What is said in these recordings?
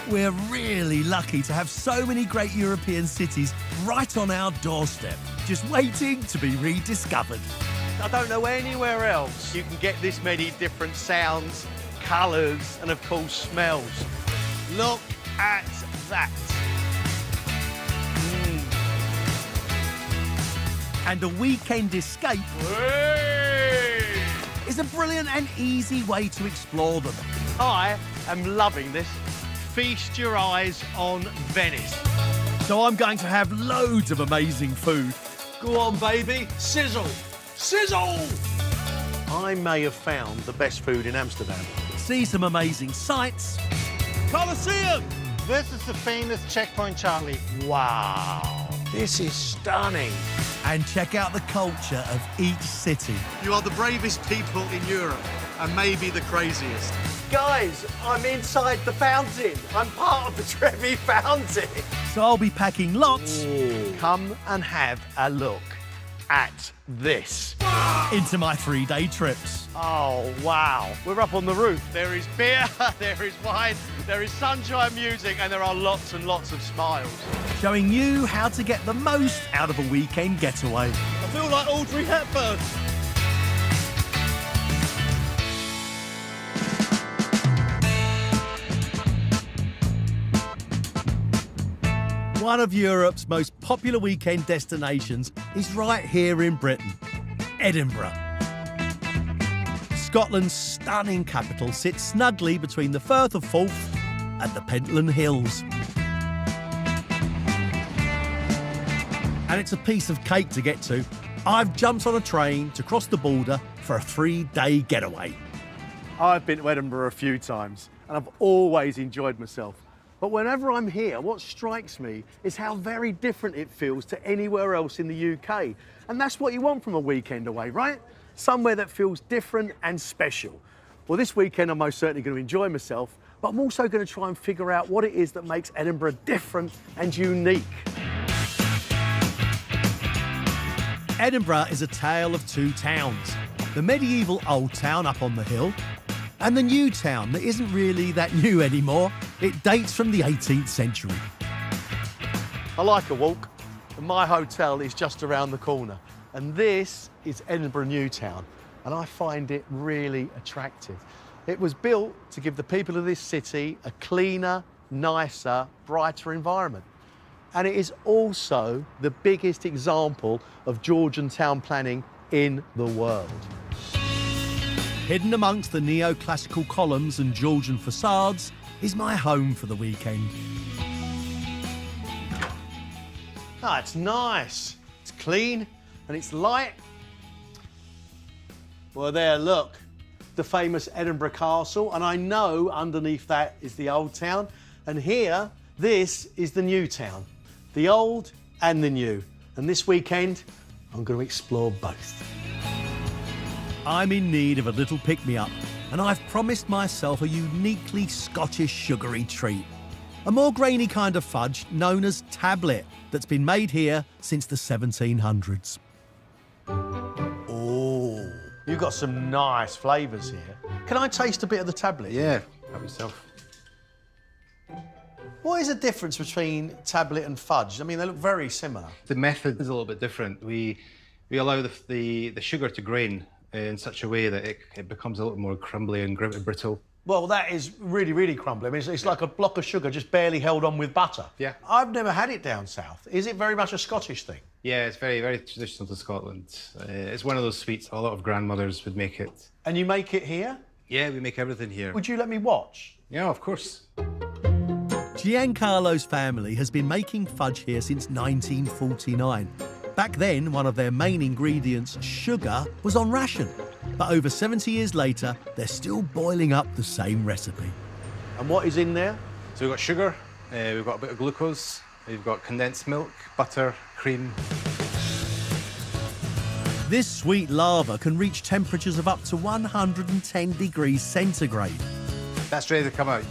We're really lucky to have so many great European cities right on our doorstep, just waiting to be rediscovered. I don't know anywhere else you can get this many different sounds, colours and, of course, smells. Look at that. And a weekend escape is a brilliant and easy way to explore them. I am loving this. Feast your eyes on Venice. So I'm going to have loads of amazing food. Go on, baby. Sizzle. Sizzle! I may have found the best food in Amsterdam. See some amazing sights. Colosseum! This is the famous Checkpoint Charlie. Wow. This is stunning. And check out the culture of each city. You are the bravest people in Europe, and maybe the craziest. Guys, I'm inside the fountain. I'm part of the Trevi Fountain. So I'll be packing lots Come and have a look at this. into my 3-day trips. Oh, wow. We're up on the roof. There is beer, there is wine, there is sunshine music, and there are lots and lots of smiles. Showing you how to get the most out of a weekend getaway. I feel like Audrey Hepburn. One of Europe's most popular weekend destinations is right here in Britain, Edinburgh. Scotland's stunning capital sits snugly between the Firth of Forth and the Pentland Hills. And it's a piece of cake to get to. I've jumped on a train to cross the border for a 3-day getaway. I've been to Edinburgh a few times, and I've always enjoyed myself. But whenever I'm here, what strikes me is how very different it feels to anywhere else in the UK. And that's what you want from a weekend away, right? Somewhere that feels different and special. Well, this weekend I'm most certainly going to enjoy myself, but I'm also going to try and figure out what it is that makes Edinburgh different and unique. Edinburgh is a tale of two towns. The medieval old town up on the hill, and the new town that isn't really that new anymore. It dates from the 18th century. I like a walk, and my hotel is just around the corner. And this is Edinburgh New Town, and I find it really attractive. It was built to give the people of this city a cleaner, nicer, brighter environment. And it is also the biggest example of Georgian town planning in the world. Hidden amongst the neoclassical columns and Georgian facades is my home for the weekend. Ah, it's nice. It's clean and it's light. Well, there, look, the famous Edinburgh Castle, and I know underneath that is the old town. And here, this is the new town, the old and the new. And this weekend, I'm going to explore both. I'm in need of a little pick-me-up, and I've promised myself a uniquely Scottish sugary treat. A more grainy kind of fudge known as tablet that's been made here since the 1700s. Oh, you've got some nice flavours here. Can I taste a bit of the tablet? Yeah, help yourself. What is the difference between tablet and fudge? I mean, they look very similar. The method is a little bit different. We allow the sugar to grain in such a way that it becomes a little more crumbly and brittle. Well, that is really, really crumbly. I mean, it's like a block of sugar just barely held on with butter. Yeah. I've never had it down south. Is it very much a Scottish thing? Yeah, it's very, very traditional to Scotland. It's one of those sweets a lot of grandmothers would make it. And you make it here? Yeah, we make everything here. Would you let me watch? Yeah, of course. Giancarlo's family has been making fudge here since 1949. Back then, one of their main ingredients, sugar, was on ration. But over 70 years later, they're still boiling up the same recipe. And what is in there? So we've got sugar, we've got a bit of glucose, we've got condensed milk, butter, cream. This sweet lava can reach temperatures of up to 110 degrees centigrade. That's ready to come out.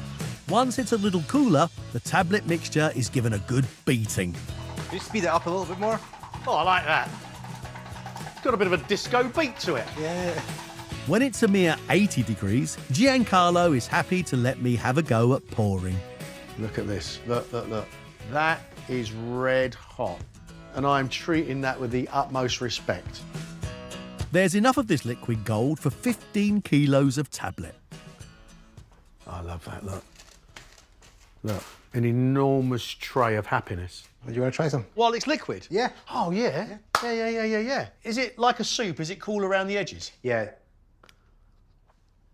Once it's a little cooler, the tablet mixture is given a good beating. Can you speed it up a little bit more? Oh, I like that. It's got a bit of a disco beat to it. Yeah. When it's a mere 80 degrees, Giancarlo is happy to let me have a go at pouring. Look at this. Look, look, look. That is red hot. And I'm treating that with the utmost respect. There's enough of this liquid gold for 15 kilos of tablet. I love that, look. Look, an enormous tray of happiness. Do you want to try some? While it's liquid? Yeah. Oh, yeah. Yeah. Is it like a soup? Is it cool around the edges? Yeah.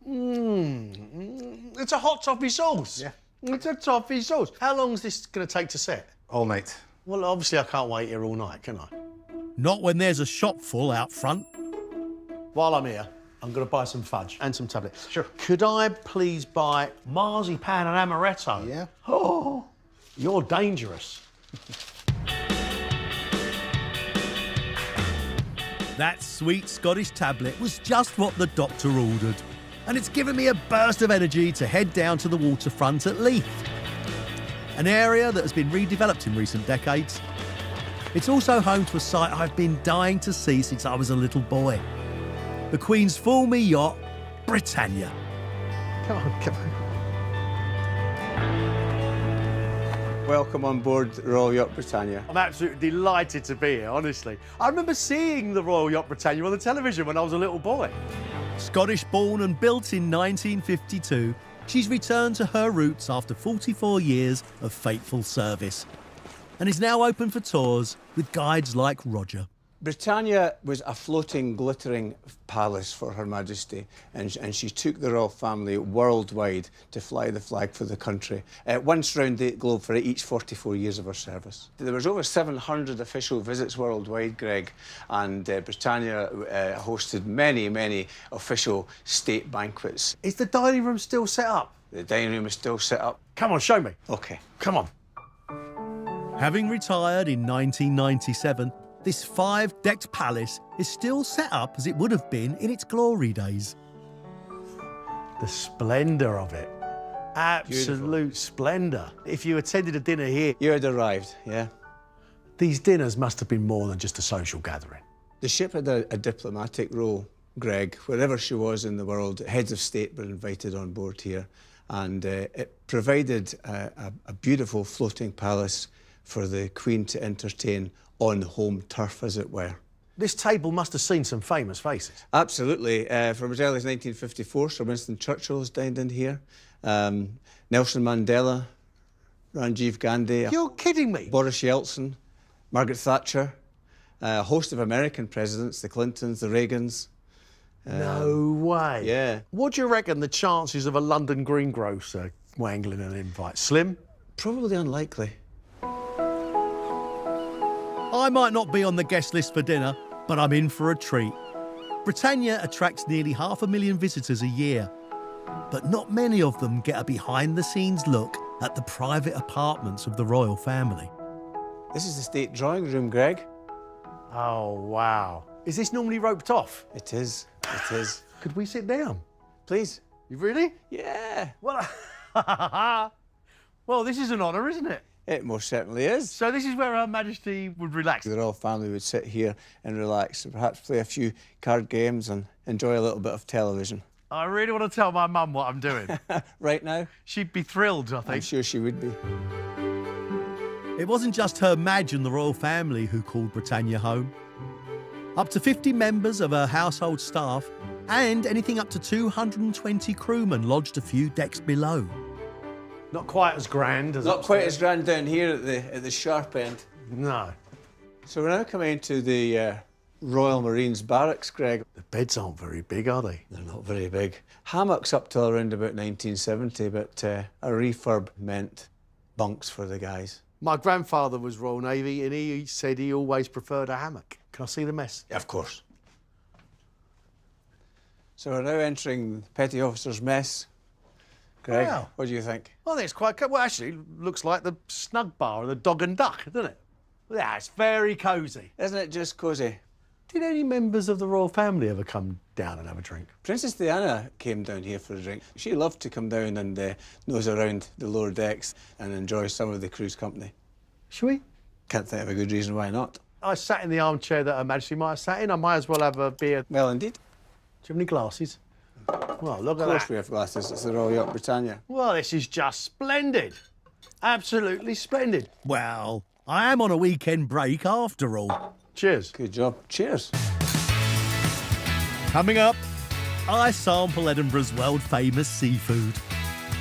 It's a hot toffee sauce. Yeah. It's a toffee sauce. How long is this going to take to set? All night. Well, obviously I can't wait here all night, can I? Not when there's a shop full out front. While I'm here, I'm going to buy some fudge and some tablet. Sure. Could I please buy marzipan and amaretto? Yeah. Oh, you're dangerous. That sweet Scottish tablet was just what the doctor ordered. And it's given me a burst of energy to head down to the waterfront at Leith, an area that has been redeveloped in recent decades. It's also home to a site I've been dying to see since I was a little boy. The Queen's Fulmy yacht, Britannia. Come on. Welcome on board the Royal Yacht Britannia. I'm absolutely delighted to be here, honestly. I remember seeing the Royal Yacht Britannia on the television when I was a little boy. Scottish born and built in 1952, she's returned to her roots after 44 years of faithful service and is now open for tours with guides like Roger. Britannia was a floating, glittering palace for Her Majesty, and she took the royal family worldwide to fly the flag for the country, once round the globe for each 44 years of her service. There was over 700 official visits worldwide, Greg, and Britannia hosted many, many official state banquets. Is the dining room still set up? The dining room is still set up. Come on, show me. OK. Come on. Having retired in 1997, this 5-decked palace is still set up as it would have been in its glory days. The splendour of it. Absolute splendour. If you attended a dinner here, You had arrived, yeah? these dinners must have been more than just a social gathering. The ship had a diplomatic role, Greg. Wherever she was in the world, heads of state were invited on board here, and it provided a beautiful floating palace for the Queen to entertain on home turf, as it were. This table must have seen some famous faces. Absolutely. From as early as 1954, Sir Winston Churchill has dined in here. Nelson Mandela, Rajiv Gandhi, You're kidding me. Boris Yeltsin, Margaret Thatcher, a host of American presidents, the Clintons, the Reagans. No way. Yeah. What do you reckon the chances of a London greengrocer wangling an invite? Slim? Probably unlikely. I might not be on the guest list for dinner, but I'm in for a treat. Britannia attracts nearly 500,000 visitors a year, but not many of them get a behind-the-scenes look at the private apartments of the royal family. This is the state drawing room, Greg. Oh, wow. Is this normally roped off? It is. It is. Could we sit down? Please. You really? Yeah. Well, well, this is an honour, isn't it? It most certainly is. So this is where Her Majesty would relax. The royal family would sit here and relax and perhaps play a few card games and enjoy a little bit of television. I really want to tell my mum what I'm doing. Right now? She'd be thrilled, I I'm think. sure she would be. It wasn't just Her Madge and the royal family who called Britannia home. Up to 50 members of her household staff and anything up to 220 crewmen lodged a few decks below. Not quite as grand as Not quite upstairs. as grand down here at the sharp end. No. So we're now coming to the Royal Marines barracks, Greg. The beds aren't very big, are they? They're not very big. Hammocks up till around about 1970, but a refurb meant bunks for the guys. My grandfather was Royal Navy and he said he always preferred a hammock. Can I see the mess? Yeah, of course. So we're now entering Petty Officer's Mess. Greg, Wow. what do you think? I think it's quite good. Well, actually, it looks like the snug bar of the Dog and Duck, doesn't it? Yeah, it's very cosy. Isn't it just cosy? Did any members of the royal family ever come down and have a drink? Princess Diana came down here for a drink. She loved to come down and nose around the lower decks and enjoy some of the crew's company. Should we? Can't think of a good reason why not. I sat in the armchair that Her Majesty might have sat in. I might as well have a beer. Do Well, indeed. you have any glasses? Well, look Of at course that. we have glasses. It's the Royal Yacht Britannia. Well, this is just splendid. Absolutely splendid. Well, I am on a weekend break after all. Cheers. Good job. Cheers. Coming up, I sample Edinburgh's world-famous seafood.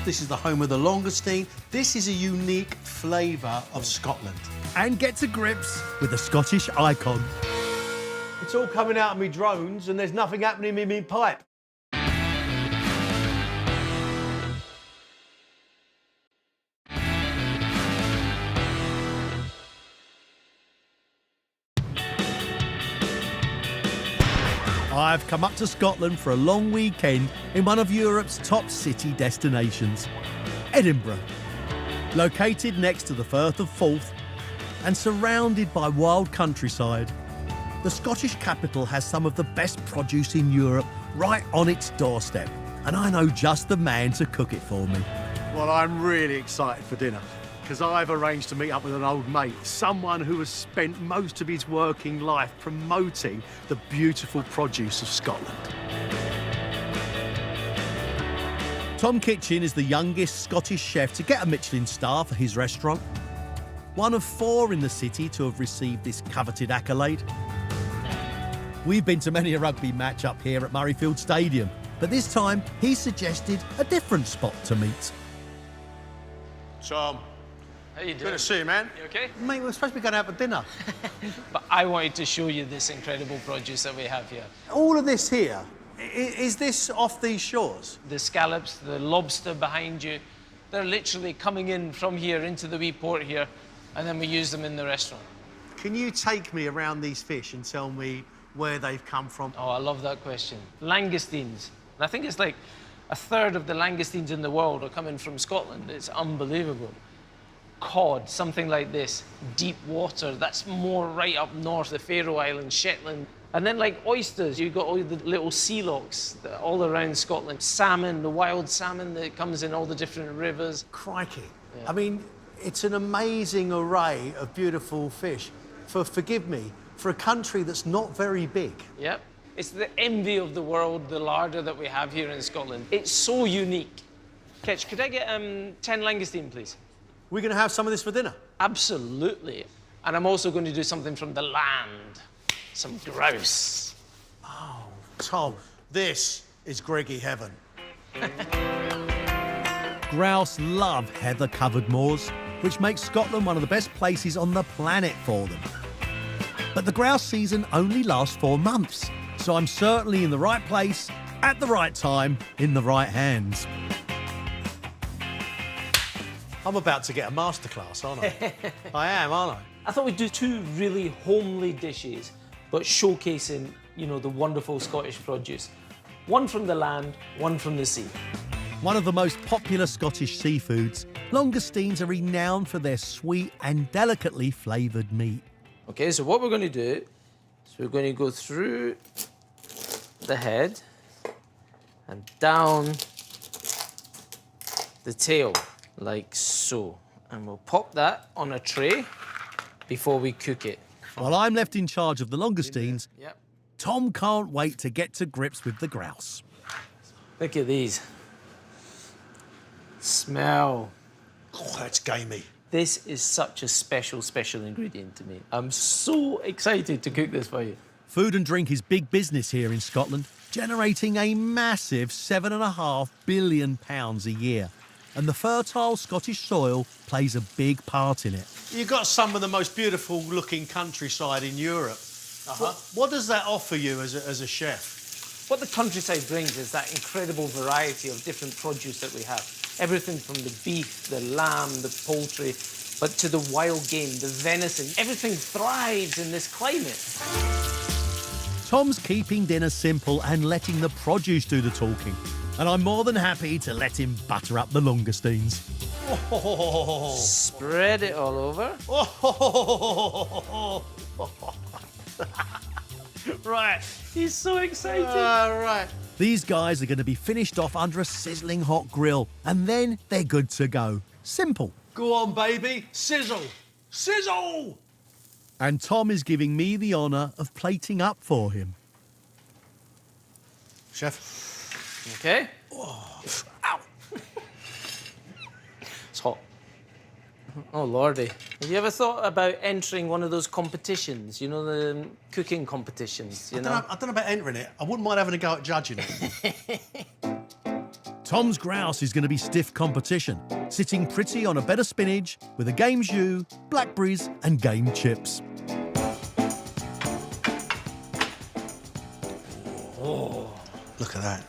This is the home of the langoustine. This is a unique flavour of Scotland. And get to grips with the Scottish icon. It's all coming out of me drones and there's nothing happening in me pipe. I've come up to Scotland for a long weekend in one of Europe's top city destinations, Edinburgh. Located next to the Firth of Forth and surrounded by wild countryside, the Scottish capital has some of the best produce in Europe right on its doorstep, and I know just the man to cook it for me. Well, I'm really excited for dinner because I've arranged to meet up with an old mate, someone who has spent most of his working life promoting the beautiful produce of Scotland. Tom Kitchen is the youngest Scottish chef to get a Michelin star for his restaurant. One of 4 in the city to have received this coveted accolade. We've been to many a rugby match up here at Murrayfield Stadium, but this time he suggested a different spot to meet. Tom, How you doing? good to see you, man. You okay? Mate, we're supposed to be going out for dinner. But I wanted to show you this incredible produce that we have here. All of this here, is this off these shores? The scallops, the lobster behind you, they're literally coming in from here into the wee port here, and then we use them in the restaurant. Can you take me around these fish and tell me where they've come from? Oh, I love that question. Langoustines. And I think it's like a third of the langoustines in the world are coming from Scotland. It's unbelievable. Cod, something like this. Deep water, that's more right up north, the Faroe Islands, Shetland. And then like oysters, you've got all the little sea lochs all around Scotland. Salmon, the wild salmon that comes in all the different rivers. Crikey. Yeah. I mean, it's an amazing array of beautiful fish. Forgive me, for a country that's not very big. Yep. It's the envy of the world, the larder that we have here in Scotland. It's so unique. Ketch, could I get 10 langoustine, please? We're going to have some of this for dinner. Absolutely. And I'm also going to do something from the land. Some grouse. Tom, this is Greggy heaven. Grouse love heather-covered moors, which makes Scotland one of the best places on the planet for them. But the grouse season only lasts 4 months, so I'm certainly in the right place, at the right time, in the right hands. I'm about to get a masterclass, aren't I? I am, aren't I? I thought we'd do 2 really homely dishes, but showcasing, you know, the wonderful Scottish produce. One from the land, one from the sea. One of the most popular Scottish seafoods, langoustines are renowned for their sweet and delicately flavoured meat. Okay, so what we're going to do is we're going to go through the head and down the tail, like so. And we'll pop that on a tray before we cook it. While I'm left in charge of the langoustines, Yep. Tom can't wait to get to grips with the grouse. Look at these. Smell. Oh, that's gamey. This is such a special ingredient to me. I'm so excited to cook this for you. Food and drink is big business here in Scotland, generating a massive £7.5 billion a year. And the fertile Scottish soil plays a big part in it. You've got some of the most beautiful looking countryside in Europe. What does that offer you as a chef? What the countryside brings is that incredible variety of different produce that we have. Everything from the beef, the lamb, the poultry, but to the wild game, the venison. Everything thrives in this climate. Tom's keeping dinner simple and letting the produce do the talking. And I'm more than happy to let him butter up the langoustines. Oh, Spread it all over. right. He's so excited. Right. These guys are going to be finished off under a sizzling hot grill, and then they're good to go. Simple. Go on, baby. Sizzle. Sizzle! And Tom is giving me the honour of plating up for him. Chef. Okay. Ow. It's hot. Oh, lordy. Have you ever thought about entering one of those competitions? You know, the cooking competitions, you know? I don't know about entering it. I wouldn't mind having a go at judging it. Tom's grouse is going to be stiff competition, sitting pretty on a bed of spinach with a game jus, blackberries and game chips. Look at that.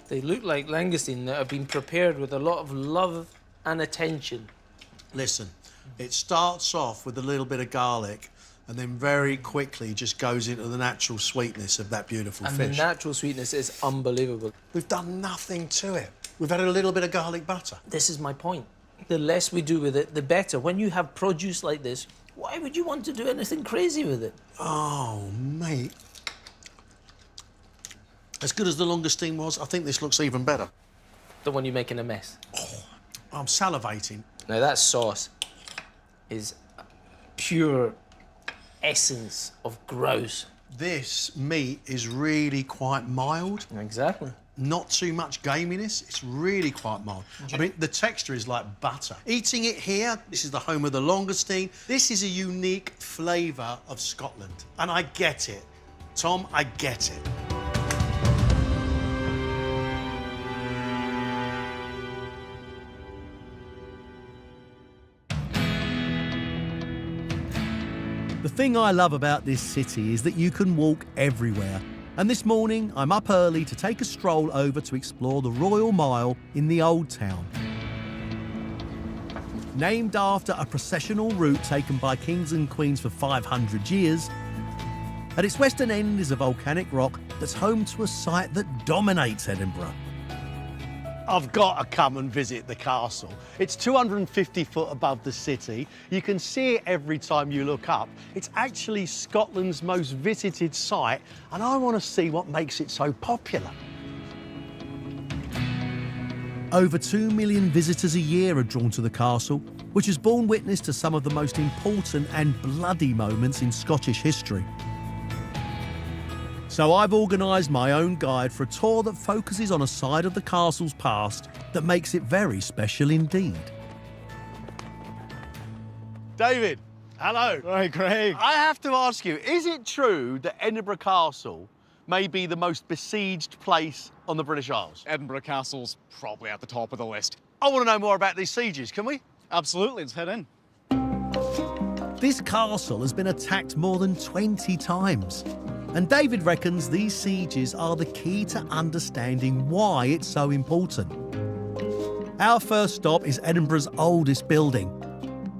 They look like langoustine that have been prepared with a lot of love and attention. Listen, it starts off with a little bit of garlic and then very quickly just goes into the natural sweetness of that beautiful And fish. the natural sweetness is unbelievable. We've done nothing to it. We've had a little bit of garlic butter. This is my point. The less we do with it, the better. When you have produce like this, why would you want to do anything crazy with it? Oh, mate. As good as the langoustine was, I think this looks even better. The one you're making a mess. I'm salivating. Now, that sauce is pure essence of grouse. This meat is really quite mild. Exactly. Not too much gaminess. It's really quite mild. I mean, the texture is like butter. Eating it here, this is the home of the langoustine. This is a unique flavour of Scotland. And I get it. Tom, I get it. The thing I love about this city is that you can walk everywhere. And this morning, I'm up early to take a stroll over to explore the Royal Mile in the Old Town. Named after a processional route taken by kings and queens for 500 years, at its western end is a volcanic rock that's home to a site that dominates Edinburgh. I've got to come and visit the castle. It's 250 foot above the city. You can see it every time you look up. It's actually Scotland's most visited site, and I want to see what makes it so popular. Over 2 million visitors a year are drawn to the castle, which has borne witness to some of the most important and bloody moments in Scottish history. So I've organised my own guide for a tour that focuses on a side of the castle's past that makes it very special indeed. David, hello. Right, Craig. I have to ask you, is it true that Edinburgh Castle may be the most besieged place on the British Isles? Edinburgh Castle's probably at the top of the list. I want to know more about these sieges, can we? Absolutely, let's head in. This castle has been attacked more than 20 times. And David reckons these sieges are the key to understanding why it's so important. Our first stop is Edinburgh's oldest building.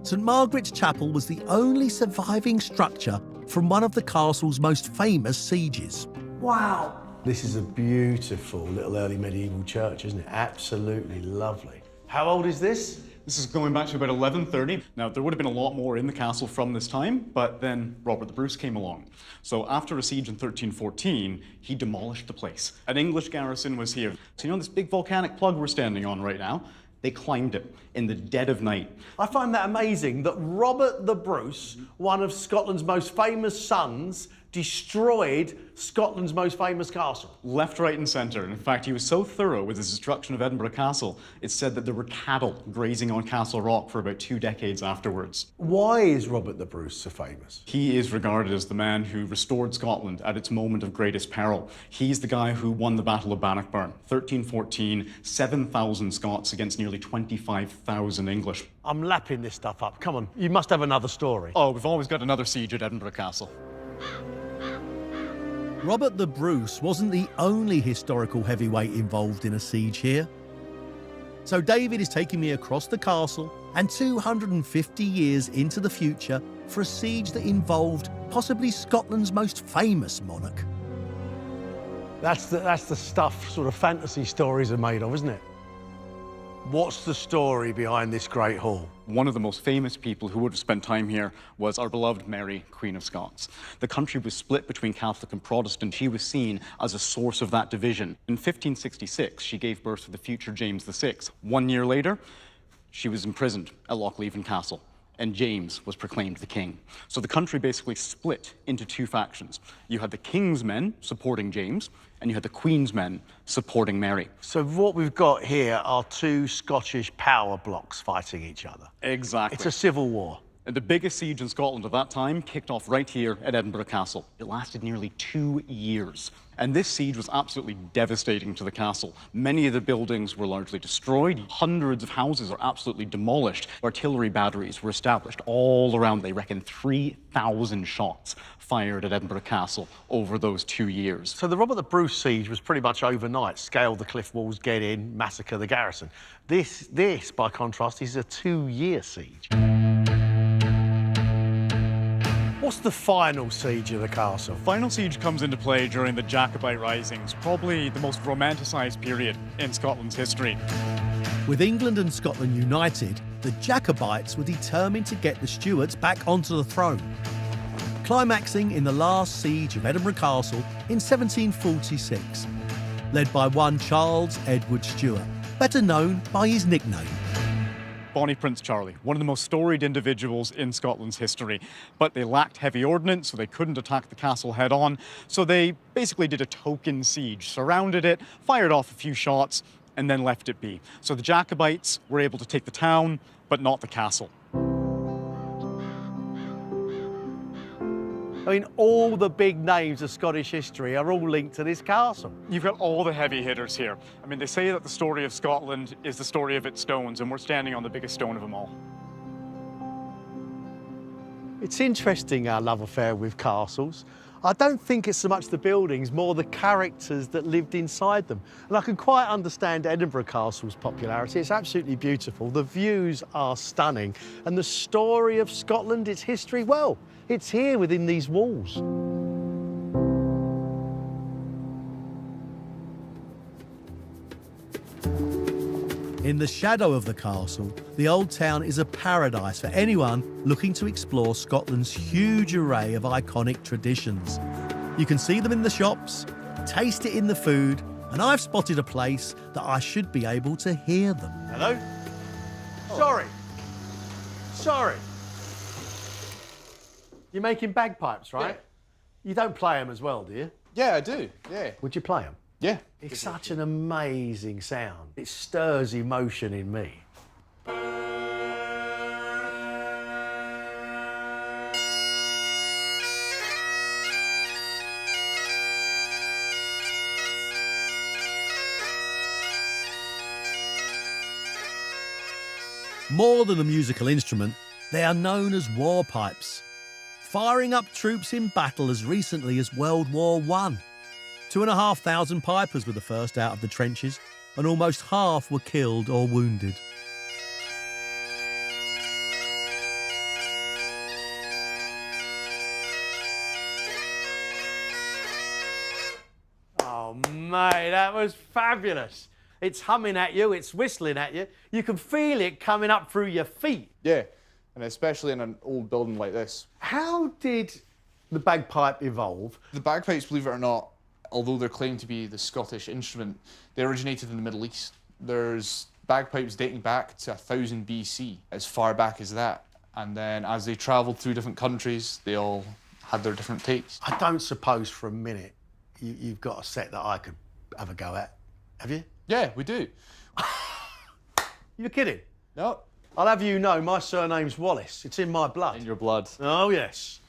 St Margaret's Chapel was the only surviving structure from one of the castle's most famous sieges. Wow. This is a beautiful little early medieval church, isn't it? Absolutely lovely. How old is this? This is going back to about 1130. Now, there would have been a lot more in the castle from this time, but then Robert the Bruce came along. So after a siege in 1314, he demolished the place. An English garrison was here. So you know this big volcanic plug we're standing on right now? They climbed it in the dead of night. I find that amazing that Robert the Bruce, one of Scotland's most famous sons, destroyed Scotland's most famous castle. Left, right, and centre. In fact, he was so thorough with his destruction of Edinburgh Castle, it's said that there were cattle grazing on Castle Rock for about 2 decades afterwards. Why is Robert the Bruce so famous? He is regarded as the man who restored Scotland at its moment of greatest peril. He's the guy who won the Battle of Bannockburn, 1314, 7,000 Scots against nearly 25,000 English. I'm lapping this stuff up. Come on, you must have another story. Oh, we've always got another siege at Edinburgh Castle. Robert the Bruce wasn't the only historical heavyweight involved in a siege here. So David is taking me across the castle and 250 years into the future for a siege that involved possibly Scotland's most famous monarch. That's the stuff sort of fantasy stories are made of, isn't it? What's the story behind this great hall? One of the most famous people who would have spent time here was our beloved Mary, Queen of Scots. The country was split between Catholic and Protestant. She was seen as a source of that division. In 1566, she gave birth to the future James VI. 1 year later, she was imprisoned at Lochleven Castle. and James was proclaimed the king. So the country basically split into two factions. You had the king's men supporting James, and you had the Queen's men supporting Mary. So what we've got here are two Scottish power blocks fighting each other. Exactly. It's a civil war. And the biggest siege in Scotland at that time kicked off right here at Edinburgh Castle. It lasted nearly 2 years. And this siege was absolutely devastating to the castle. Many of the buildings were largely destroyed. Hundreds of houses are absolutely demolished. Artillery batteries were established all around. They reckon 3,000 shots fired at Edinburgh Castle over those 2 years. So the Robert the Bruce siege was pretty much overnight. Scale the cliff walls, get in, massacre the garrison. This, by contrast, is a 2-year siege. What's the final siege of the castle? Final siege comes into play during the Jacobite Risings, probably the most romanticised period in Scotland's history. With England and Scotland united, the Jacobites were determined to get the Stuarts back onto the throne, climaxing in the last siege of Edinburgh Castle in 1746, led by one Charles Edward Stuart, better known by his nickname. Bonnie Prince Charlie, one of the most storied individuals in Scotland's history. But they lacked heavy ordnance, so they couldn't attack the castle head on. So they basically did a token siege, surrounded it, fired off a few shots, and then left it be. So the Jacobites were able to take the town, but not the castle. I mean, all the big names of Scottish history are all linked to this castle. You've got all the heavy hitters here. I mean, they say that the story of Scotland is the story of its stones, and we're standing on the biggest stone of them all. It's interesting, our love affair with castles. I don't think it's so much the buildings, more the characters that lived inside them. And I can quite understand Edinburgh Castle's popularity. It's absolutely beautiful. The views are stunning. And the story of Scotland, its history, well, it's here within these walls. In the shadow of the castle, the old town is a paradise for anyone looking to explore Scotland's huge array of iconic traditions. You can see them in the shops, taste it in the food, and I've spotted a place that I should be able to hear them. Hello? Sorry. Sorry. You're making bagpipes, right? Yeah. You don't play them as well, do you? Yeah, I do. Yeah. Would you play them? Yeah. It's such an amazing sound. It stirs emotion in me. More than a musical instrument, they are known as war pipes, firing up troops in battle as recently as World War I. 2,500 pipers were the first out of the trenches, and almost half were killed or wounded. Oh, mate, that was fabulous. It's humming at you, it's whistling at you. You can feel it coming up through your feet. Yeah. And especially in an old building like this. How did the bagpipe evolve? The bagpipes, believe it or not, although they're claimed to be the Scottish instrument, they originated in the Middle East. There's bagpipes dating back to 1000 BC, as far back as that. And then as they travelled through different countries, they all had their different tastes. I don't suppose for a minute you've got a set that I could have a go at, have you? Yeah, we do. You're kidding? No. I'll have you know my surname's Wallace. It's in my blood. In your blood. Oh, yes.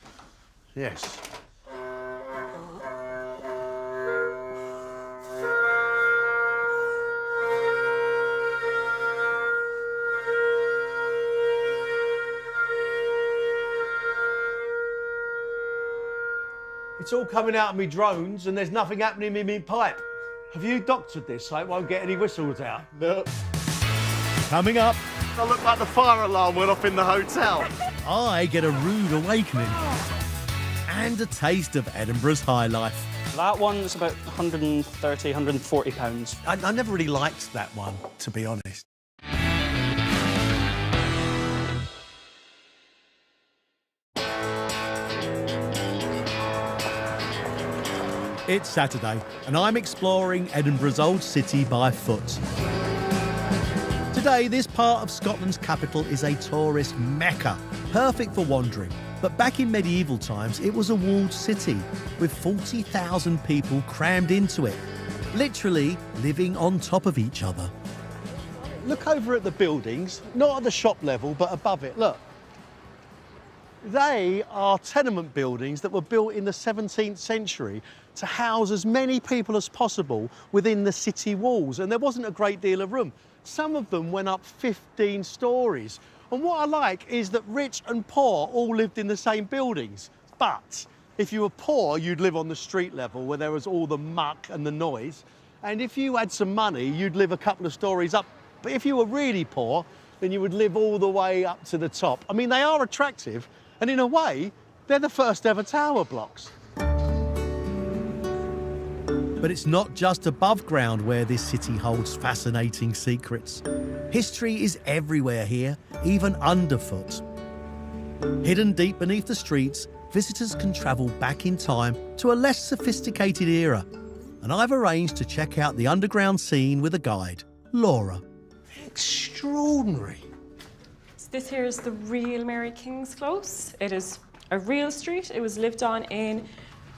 Yes. It's all coming out of me drones and there's nothing happening in me pipe. Have you doctored this so it won't get any whistles out? No. Coming up, I look like the fire alarm went off in the hotel. I get a rude awakening and a taste of Edinburgh's high life. That one's about 130, 140 pounds. I never really liked that one, to be honest. It's Saturday, and I'm exploring Edinburgh's old city by foot. Today, this part of Scotland's capital is a tourist mecca, perfect for wandering. But back in medieval times, it was a walled city with 40,000 people crammed into it, literally living on top of each other. Look over at the buildings, not at the shop level, but above it, look. They are tenement buildings that were built in the 17th century to house as many people as possible within the city walls, and there wasn't a great deal of room. Some of them went up 15 stories. And what I like is that rich and poor all lived in the same buildings. But if you were poor, you'd live on the street level where there was all the muck and the noise. And if you had some money, you'd live a couple of stories up. But if you were really poor, then you would live all the way up to the top. I mean, they are attractive, and in a way, they're the first ever tower blocks. But it's not just above ground where this city holds fascinating secrets. History is everywhere here, even underfoot. Hidden deep beneath the streets, visitors can travel back in time to a less sophisticated era. And I've arranged to check out the underground scene with a guide, Laura. Extraordinary. This here is the real Mary King's Close. It is a real street. It was lived on in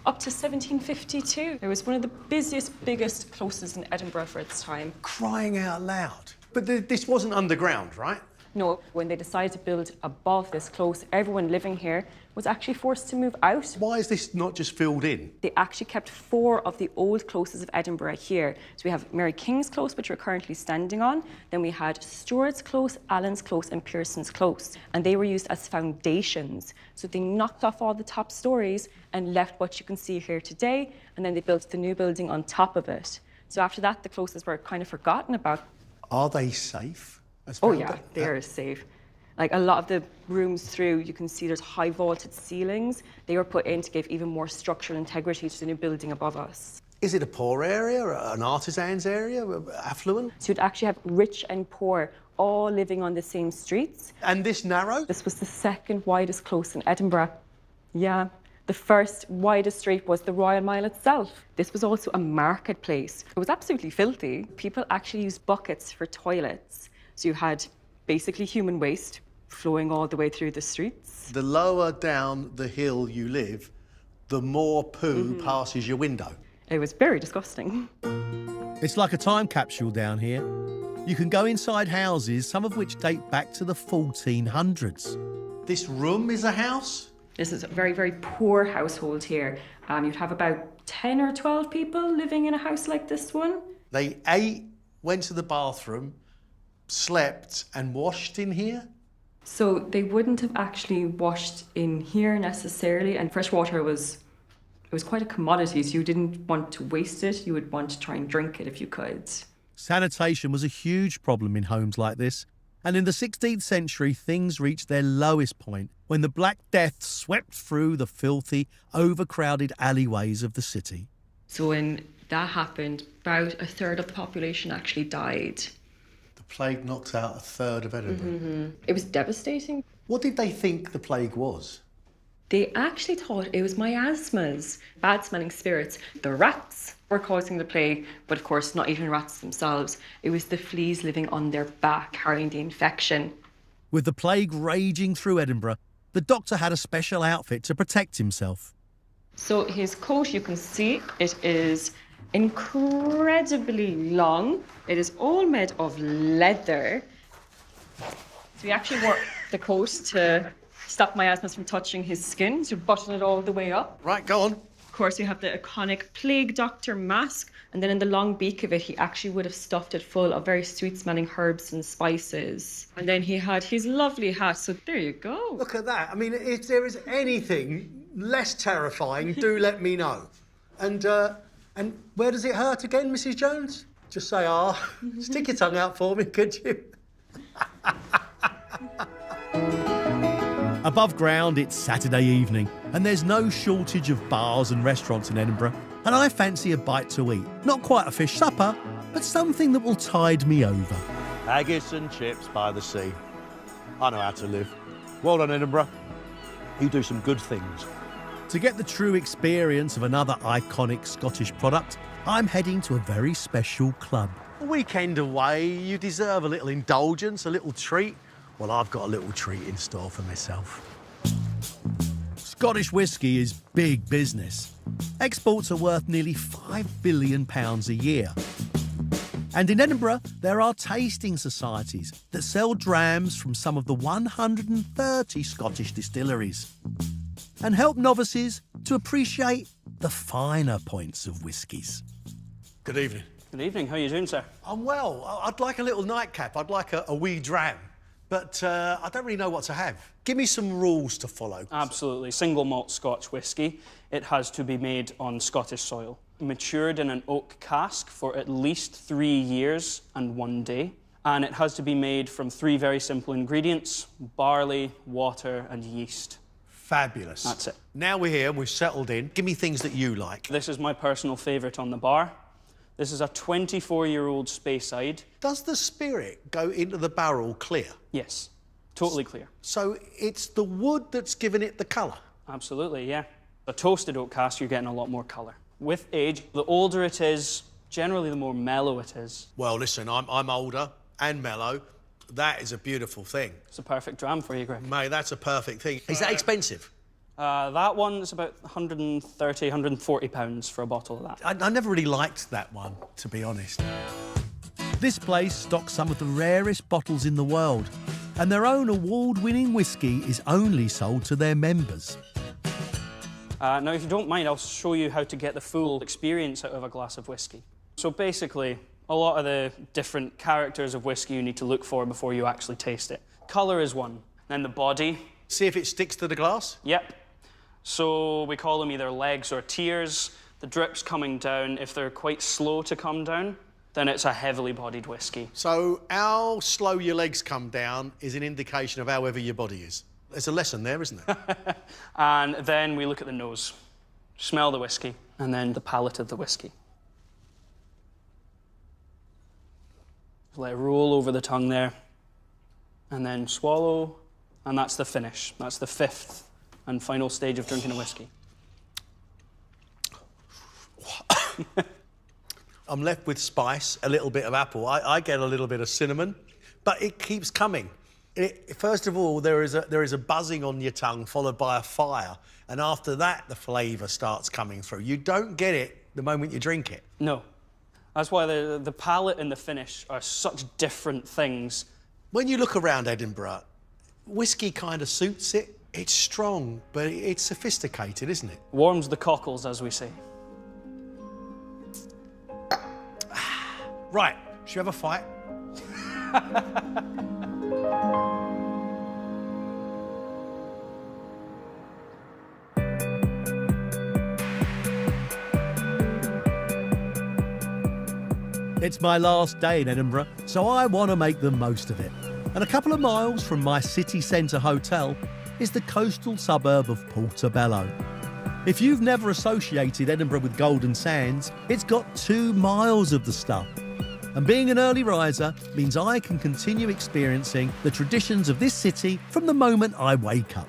up to 1752. It was one of the busiest, biggest closes in Edinburgh for its time. Crying out loud. But this wasn't underground, right? No, when they decided to build above this close, everyone living here was actually forced to move out. Why is this not just filled in? They actually kept 4 of the old closes of Edinburgh here. So we have Mary King's Close, which we're currently standing on. Then we had Stuart's Close, Allen's Close and Pearson's Close. And they were used as foundations. So they knocked off all the top stories and left what you can see here today. And then they built the new building on top of it. So after that, the closes were kind of forgotten about. Are they safe? Oh yeah, they are safe. Like a lot of the rooms through, you can see there's high vaulted ceilings. They were put in to give even more structural integrity to the new building above us. Is it a poor area, an artisan's area, affluent? So you'd actually have rich and poor all living on the same streets. And this narrow? This was the second widest close in Edinburgh. Yeah. The first widest street was the Royal Mile itself. This was also a marketplace. It was absolutely filthy. People actually used buckets for toilets. So you had basically human waste flowing all the way through the streets. The lower down the hill you live, the more poo passes your window. It was very disgusting. It's like a time capsule down here. You can go inside houses, some of which date back to the 1400s. This room is a house? This is a very, very poor household here. You'd have about 10 or 12 people living in a house like this one. They ate, went to the bathroom, slept and washed in here? So they wouldn't have actually washed in here necessarily, and fresh water was quite a commodity, so you didn't want to waste it. You would want to try and drink it if you could. Sanitation was a huge problem in homes like this, and in the 16th century things reached their lowest point when the Black Death swept through the filthy, overcrowded alleyways of the city. So when that happened, about a third of the population actually died. The plague knocked out a third of Edinburgh. It was devastating. What did they think the plague was? They actually thought it was miasmas, bad-smelling spirits. The rats were causing the plague, but of course not even rats themselves. It was the fleas living on their back carrying the infection. With the plague raging through Edinburgh, the doctor had a special outfit to protect himself. So his coat, you can see, it is incredibly long. It is all made of leather. So he actually wore the coat to stop miasmas from touching his skin, to button it all the way up. Right, go on. Of course, you have the iconic plague doctor mask, and then in the long beak of it, he actually would have stuffed it full of very sweet-smelling herbs and spices. And then he had his lovely hat, so there you go. Look at that. I mean, if there is anything less terrifying, do let me know. And where does it hurt again, Mrs. Jones? Just say, stick your tongue out for me, could you? Above ground, it's Saturday evening, and there's no shortage of bars and restaurants in Edinburgh, and I fancy a bite to eat. Not quite a fish supper, but something that will tide me over. Haggis and chips by the sea. I know how to live. Well done, Edinburgh. You do some good things. To get the true experience of another iconic Scottish product, I'm heading to a very special club. A weekend away, you deserve a little indulgence, a little treat. Well, I've got a little treat in store for myself. Scottish whisky is big business. Exports are worth nearly £5 billion a year. And in Edinburgh, there are tasting societies that sell drams from some of the 130 Scottish distilleries and help novices to appreciate the finer points of whiskies. Good evening. Good evening. How are you doing, sir? I'm well. I'd like a little nightcap. I'd like a wee dram. But I don't really know what to have. Give me some rules to follow. Absolutely. Single malt Scotch whisky. It has to be made on Scottish soil. Matured in an oak cask for at least 3 years and 1 day. And it has to be made from 3 very simple ingredients: barley, water, and yeast. Fabulous. That's it. Now we're here and we've settled in. Give me things that you like. This is my personal favourite on the bar. This is a 24-year-old Speyside. Does the spirit go into the barrel clear? Yes, totally clear. So it's the wood that's giving it the colour? Absolutely, yeah. A toasted oak cask, you're getting a lot more colour. With age, the older it is, generally the more mellow it is. Well, listen, I'm older and mellow. That is a beautiful thing. It's a perfect dram for you, Greg. Mate, that's a perfect thing. Is that expensive? That one's about £130, £140 for a bottle of that. I never really liked that one, to be honest. This place stocks some of the rarest bottles in the world, and their own award-winning whisky is only sold to their members. Now, if you don't mind, I'll show you how to get the full experience out of a glass of whisky. So basically, a lot of the different characters of whisky you need to look for before you actually taste it. Colour is one. Then the body. See if it sticks to the glass? Yep. So we call them either legs or tears. The drips coming down, if they're quite slow to come down, then it's a heavily bodied whisky. So how slow your legs come down is an indication of how heavy your body is. There's a lesson there, isn't there? And then we look at the nose, smell the whisky, and then the palate of the whisky. Let it roll over the tongue there, and then swallow, and that's the finish. That's the 5th and final stage of drinking a whisky. I'm left with spice, a little bit of apple. I get a little bit of cinnamon, but it keeps coming. First of all, there is a buzzing on your tongue, followed by a fire, and after that, the flavour starts coming through. You don't get it the moment you drink it. No. That's why the palate and the finish are such different things. When you look around Edinburgh, whiskey kind of suits it. It's strong, but it's sophisticated, isn't it? Warms the cockles, as we say. Right, should we have a fight? It's my last day in Edinburgh, so I want to make the most of it. And a couple of miles from my city centre hotel is the coastal suburb of Portobello. If you've never associated Edinburgh with Golden Sands, it's got 2 miles of the stuff. And being an early riser means I can continue experiencing the traditions of this city from the moment I wake up.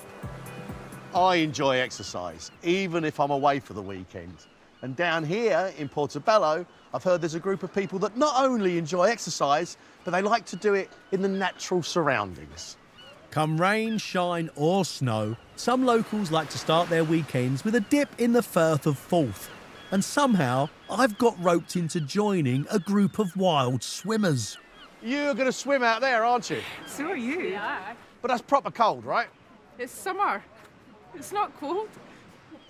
I enjoy exercise, even if I'm away for the weekend. And down here in Portobello, I've heard there's a group of people that not only enjoy exercise, but they like to do it in the natural surroundings. Come rain, shine or snow, some locals like to start their weekends with a dip in the Firth of Forth. And somehow, I've got roped into joining a group of wild swimmers. You're going to swim out there, aren't you? So are you. Yeah. But that's proper cold, right? It's summer. It's not cold.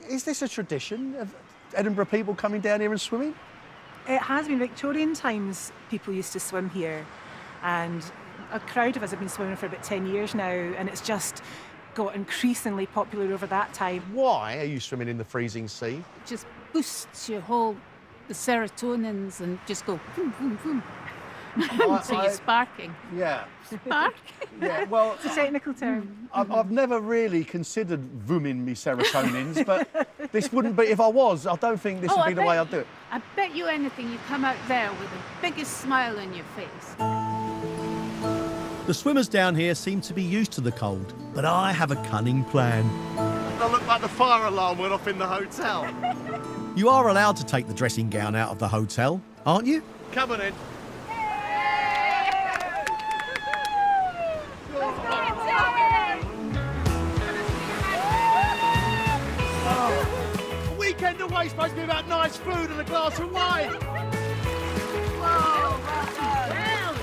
Is this a tradition of Edinburgh people coming down here and swimming? It has been. Victorian times, people used to swim here. And a crowd of us have been swimming for about 10 years now, and it's just got increasingly popular over that time. Why are you swimming in the freezing sea? It just boosts your whole, the serotonins, and just go boom, boom, boom. So you're sparking. Yeah. Spark? Yeah, well... It's a technical term. I've never really considered vooming me serotonins, but this wouldn't be... If I was, I don't think this would be the way I'd do it. I bet you anything you come out there with the biggest smile on your face. The swimmers down here seem to be used to the cold, but I have a cunning plan. I look like the fire alarm went off in the hotel. You are allowed to take the dressing gown out of the hotel, aren't you? Come on in. day's supposed to be about nice food and a glass of wine. Well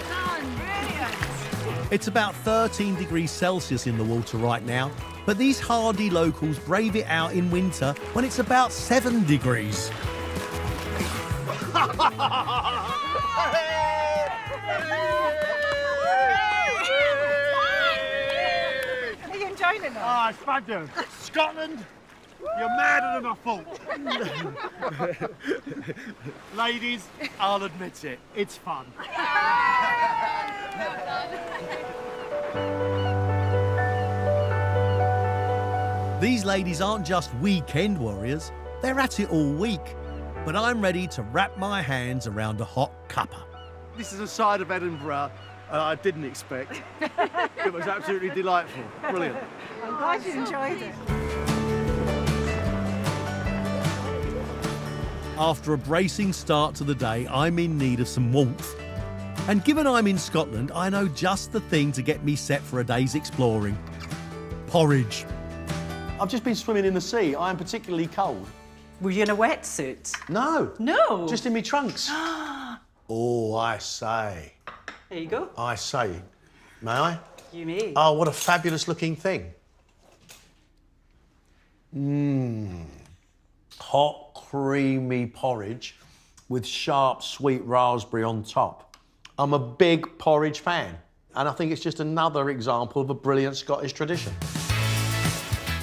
done. Brilliant. It's about 13 degrees Celsius in the water right now, but these hardy locals brave it out in winter when it's about 7 degrees. Are you enjoying it now? Ah, it's fabulous. Scotland, you're madder than I thought. Ladies, I'll admit it, it's fun. These ladies aren't just weekend warriors, they're at it all week. But I'm ready to wrap my hands around a hot cuppa. This is a side of Edinburgh I didn't expect. It was absolutely delightful. Brilliant. I'm glad you enjoyed it. After a bracing start to the day, I'm in need of some warmth. And given I'm in Scotland, I know just the thing to get me set for a day's exploring. Porridge. I've just been swimming in the sea. I am particularly cold. Were you in a wetsuit? No. No. Just in my trunks. Oh, I say. There you go. I say. May I? You may. Oh, what a fabulous looking thing. Hot, creamy porridge with sharp, sweet raspberry on top. I'm a big porridge fan, and I think it's just another example of a brilliant Scottish tradition.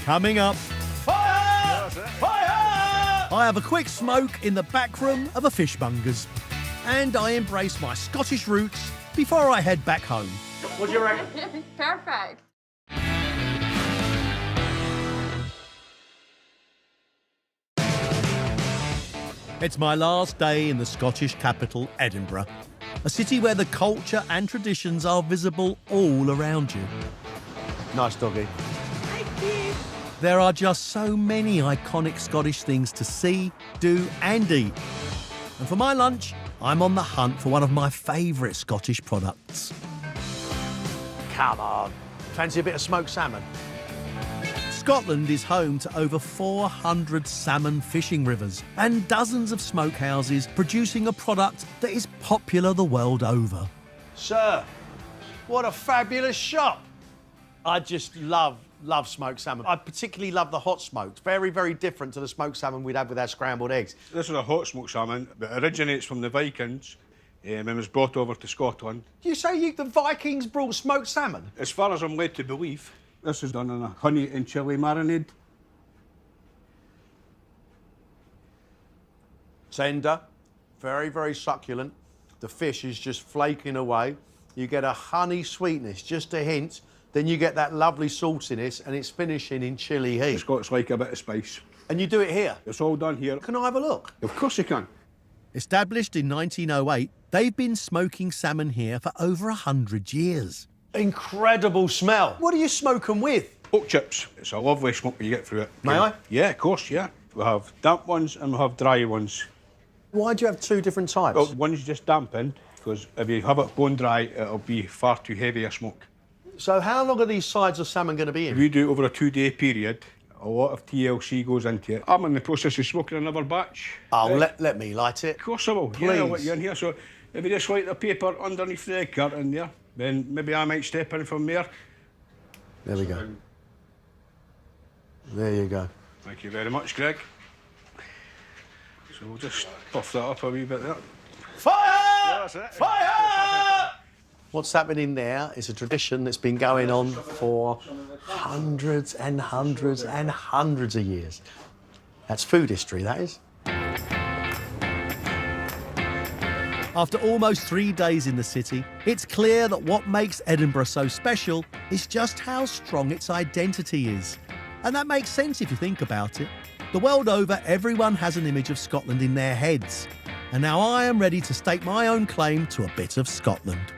Coming up. Fire! Fire! I have a quick smoke in the back room of a fishmonger's. And I embrace my Scottish roots before I head back home. What do you reckon? Perfect. It's my last day in the Scottish capital, Edinburgh, a city where the culture and traditions are visible all around you. Nice doggy. There are just so many iconic Scottish things to see, do and eat. And for my lunch, I'm on the hunt for one of my favourite Scottish products. Come on. Fancy a bit of smoked salmon? Scotland is home to over 400 salmon fishing rivers and dozens of smokehouses producing a product that is popular the world over. Sir, what a fabulous shop. I just love smoked salmon. I particularly love the hot smoked. Very, very different to the smoked salmon we'd have with our scrambled eggs. This is a hot smoked salmon that originates from the Vikings and was brought over to Scotland. You say the Vikings brought smoked salmon? As far as I'm led to believe, this is done in a honey and chilli marinade. Tender, very, very succulent. The fish is just flaking away. You get a honey sweetness, just a hint. Then you get that lovely saltiness, and it's finishing in chilli heat. It's got like a bit of spice. And you do it here? It's all done here. Can I have a look? Of course you can. Established in 1908, they've been smoking salmon here for over 100 years. Incredible smell. What do you smoke them with? Oak chips. It's a lovely smoke you get through it. May I? Yeah, of course, yeah. We have damp ones and we have dry ones. Why do you have two different types? Well, one's just dampened, because if you have it bone dry, it'll be far too heavy a smoke. So how long are these sides of salmon going to be in? We do it over a 2-day period. A lot of TLC goes into it. I'm in the process of smoking another batch. Oh, let me light it. Of course I will. Please. Yeah, I'll let you in here. So if you just light the paper underneath the egg carton there, then maybe I might step in from there. There we go. There you go. Thank you very much, Greg. So we'll just puff that up a wee bit there. Fire! Fire! What's happening there is a tradition that's been going on for hundreds and hundreds and hundreds of years. That's food history, that is. After almost 3 days in the city, it's clear that what makes Edinburgh so special is just how strong its identity is. And that makes sense if you think about it. The world over, everyone has an image of Scotland in their heads. And now I am ready to stake my own claim to a bit of Scotland.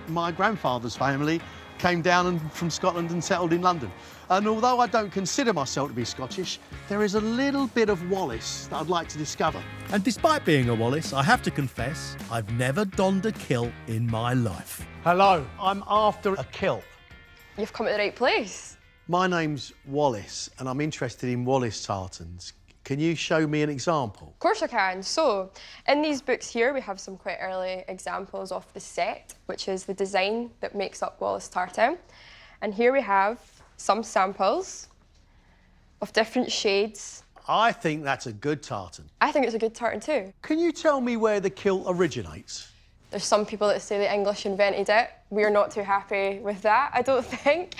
My grandfather's family came down from Scotland and settled in London. And although I don't consider myself to be Scottish, there is a little bit of Wallace that I'd like to discover. And despite being a Wallace, I have to confess, I've never donned a kilt in my life. Hello, I'm after a kilt. You've come to the right place. My name's Wallace, and I'm interested in Wallace tartans. Can you show me an example? Of course I can. So, in these books here, we have some quite early examples of the set, which is the design that makes up Wallace tartan. And here we have some samples of different shades. I think that's a good tartan. I think it's a good tartan too. Can you tell me where the kilt originates? There's some people that say the English invented it. We're not too happy with that, I don't think.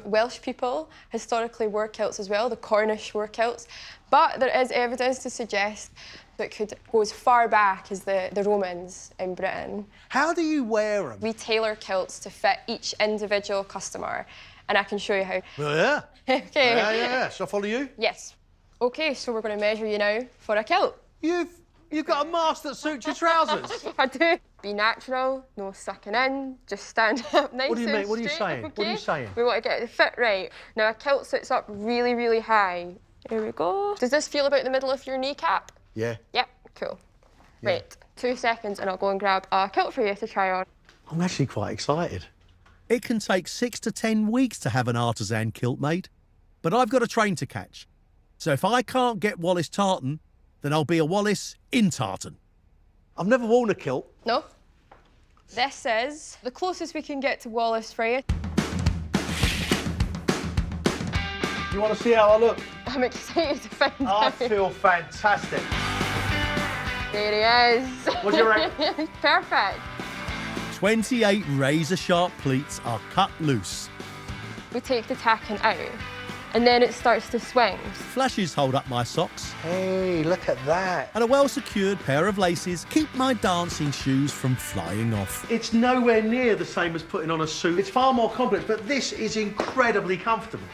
Welsh people historically wore kilts as well, the Cornish wore kilts. But there is evidence to suggest that could go as far back as the Romans in Britain. How do you wear them? We tailor kilts to fit each individual customer, and I can show you how. Well, yeah. Okay. Yeah. Shall I follow you? Yes. Okay, so we're going to measure you now for a kilt. You've got a mask that suits your trousers. I do. Be natural, no sucking in, just stand up nice. What do you and mean? What are you straight, saying? okay? What are you saying? We want to get the fit right. Now a kilt sits up really, really high. Here we go. Does this feel about the middle of your kneecap? Yeah. Yep, cool. Yeah. Right, 2 seconds and I'll go and grab a kilt for you to try on. I'm actually quite excited. It can take 6 to 10 weeks to have an artisan kilt made, but I've got a train to catch. So if I can't get Wallace tartan, then I'll be a Wallace in tartan. I've never worn a kilt. No. This is the closest we can get to Wallace for you. You want to see how I look? I'm excited to find out. I feel fantastic. There he is. What do you reckon? Perfect. 28 razor-sharp pleats are cut loose. We take the tacking out, and then it starts to swing. Flashes hold up my socks. Hey, look at that. And a well-secured pair of laces keep my dancing shoes from flying off. It's nowhere near the same as putting on a suit. It's far more complex, but this is incredibly comfortable.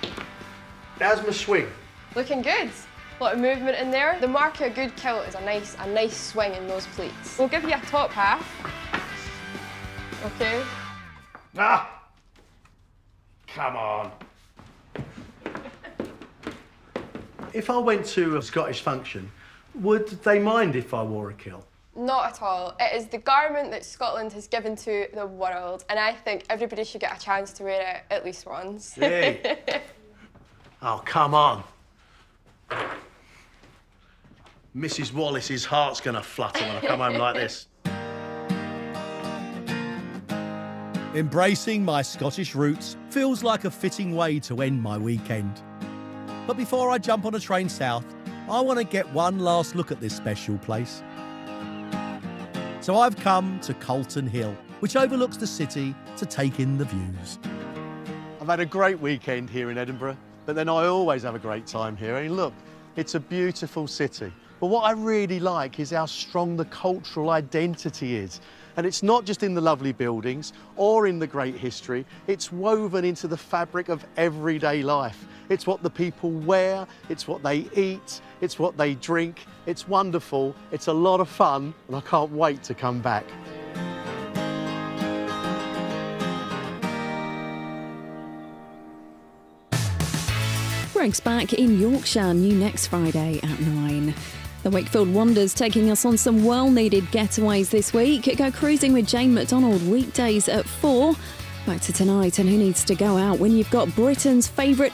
How's my swing? Looking good. A lot of movement in there. The mark of a good kilt is a nice swing in those pleats. We'll give you a top half. Okay. Ah! Come on. If I went to a Scottish function, would they mind if I wore a kilt? Not at all. It is the garment that Scotland has given to the world, and I think everybody should get a chance to wear it at least once. Hey. Oh, come on. Mrs. Wallace's heart's gonna flutter when I come home like this. Embracing my Scottish roots feels like a fitting way to end my weekend. But before I jump on a train south, I want to get one last look at this special place. So I've come to Colton Hill, which overlooks the city, to take in the views. I've had a great weekend here in Edinburgh, but then I always have a great time here. I mean, look, it's a beautiful city. But what I really like is how strong the cultural identity is. And it's not just in the lovely buildings or in the great history, it's woven into the fabric of everyday life. It's what the people wear, it's what they eat, it's what they drink. It's wonderful, it's a lot of fun, and I can't wait to come back. Gregg's back in Yorkshire, new next Friday at 9. The Wakefield Wanderers taking us on some well-needed getaways this week. Go cruising with Jane McDonald weekdays at 4. Back to tonight, and who needs to go out when you've got Britain's favourite